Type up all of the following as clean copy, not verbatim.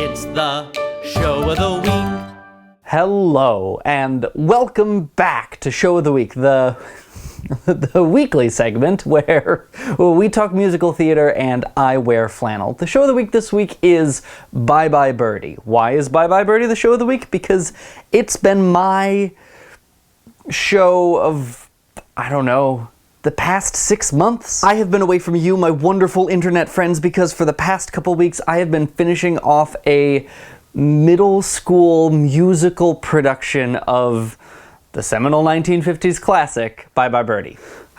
It's the show of the week. Hello, and welcome back to Show of the Week, the weekly segment where we talk musical theater and I wear flannel. The show of the week this week is Bye Bye Birdie. Why is Bye Bye Birdie the show of the week? Because it's been my show of, I don't know, the past 6 months. I have been away from you, my wonderful internet friends, because for the past couple weeks I have been finishing off a middle school musical production of the seminal 1950s classic, Bye Bye Birdie.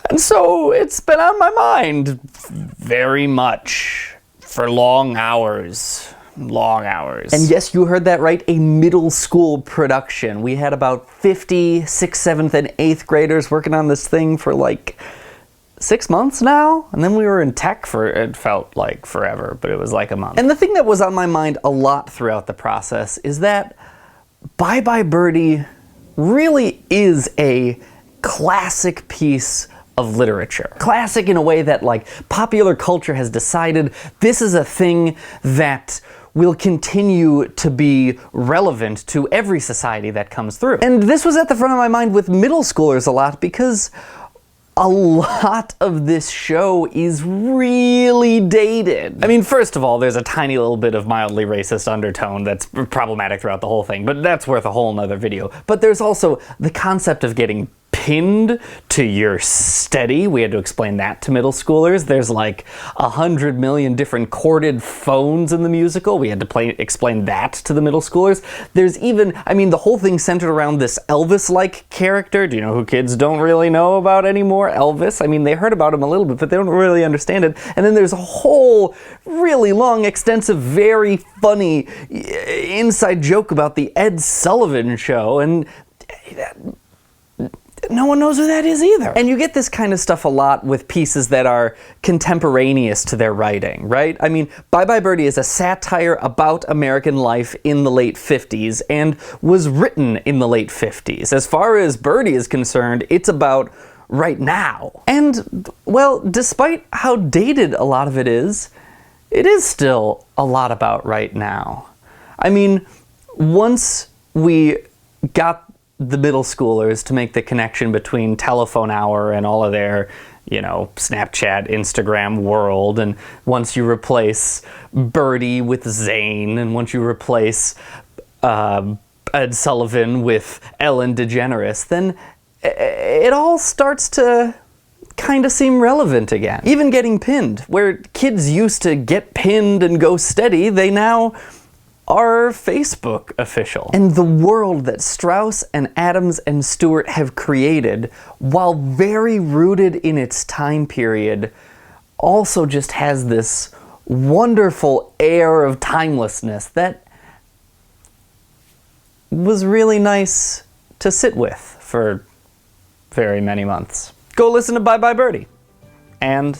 And so it's been on my mind very much for long hours. And yes, you heard that right, a middle school production. We had about 50 6th, 7th, and 8th graders working on this thing for like 6 months now, and then we were in tech for, it felt like forever, but it was like a month. And the thing that was on my mind a lot throughout the process is that Bye Bye Birdie really is a classic piece of literature. Classic in a way that like popular culture has decided this is a thing that will continue to be relevant to every society that comes through. And this was at the front of my mind with middle schoolers a lot because a lot of this show is really dated. I mean, first of all, there's a tiny little bit of mildly racist undertone that's problematic throughout the whole thing, but that's worth a whole nother video. But there's also the concept of getting pinned to your steady. We had to explain that to middle schoolers. There's like 100 million different corded phones in the musical. We had to explain that to the middle schoolers. There's even, I mean, the whole thing centered around this Elvis-like character. Do you know who kids don't really know about anymore? Elvis. I mean, they heard about him a little bit, but they don't really understand it. And then there's a whole really long, extensive, very funny inside joke about the Ed Sullivan Show, and no one knows who that is either. And you get this kind of stuff a lot with pieces that are contemporaneous to their writing, right? I mean, Bye Bye Birdie is a satire about American life in the late 50s and was written in the late 50s. As far as Birdie is concerned, it's about right now. And, well, despite how dated a lot of it is still a lot about right now. I mean, once we got the middle schoolers to make the connection between telephone hour and all of their, you know, Snapchat, Instagram world, and once you replace Birdie with Zane, and once you replace Ed Sullivan with Ellen DeGeneres, then it all starts to kind of seem relevant again. Even getting pinned, where kids used to get pinned and go steady, they now are Facebook official. And the world that Strauss and Adams and Stewart have created, while very rooted in its time period, also just has this wonderful air of timelessness that was really nice to sit with for very many months. Go listen to Bye Bye Birdie, and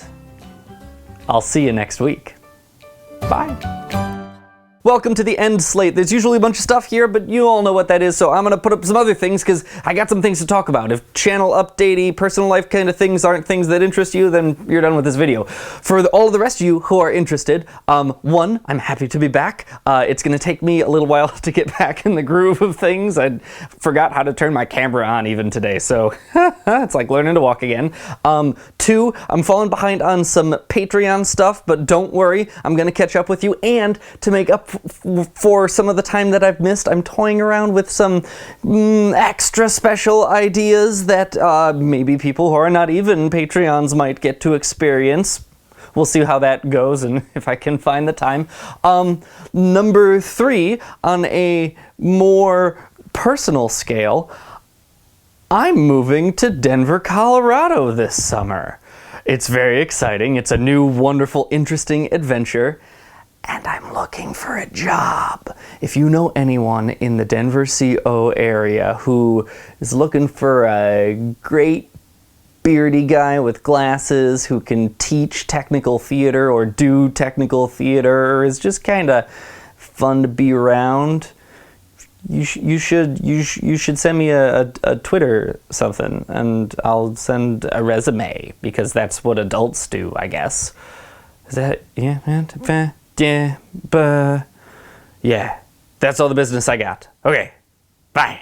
I'll see you next week. Bye. Welcome to the end slate. There's usually a bunch of stuff here, but you all know what that is, so I'm gonna put up some other things because I got some things to talk about. If channel updatey, personal life kind of things aren't things that interest you, then you're done with this video. For all of the rest of you who are interested, one, I'm happy to be back. It's gonna take me a little while to get back in the groove of things. I forgot how to turn my camera on even today, so it's like learning to walk again. Two, I'm falling behind on some Patreon stuff, but don't worry, I'm gonna catch up with you, and to make up for some of the time that I've missed, I'm toying around with some extra special ideas that maybe people who are not even Patreons might get to experience. We'll see how that goes and if I can find the time. Number three, on a more personal scale, I'm moving to Denver, Colorado this summer. It's very exciting. It's a new, wonderful, interesting adventure. And I'm looking for a job. If you know anyone in the Denver CO area who is looking for a great beardy guy with glasses who can teach technical theater or do technical theater or is just kind of fun to be around, you should send me a Twitter something, and I'll send a resume because that's what adults do, I guess. Is that, yeah, but Yeah, that's all the business I got. Okay, bye.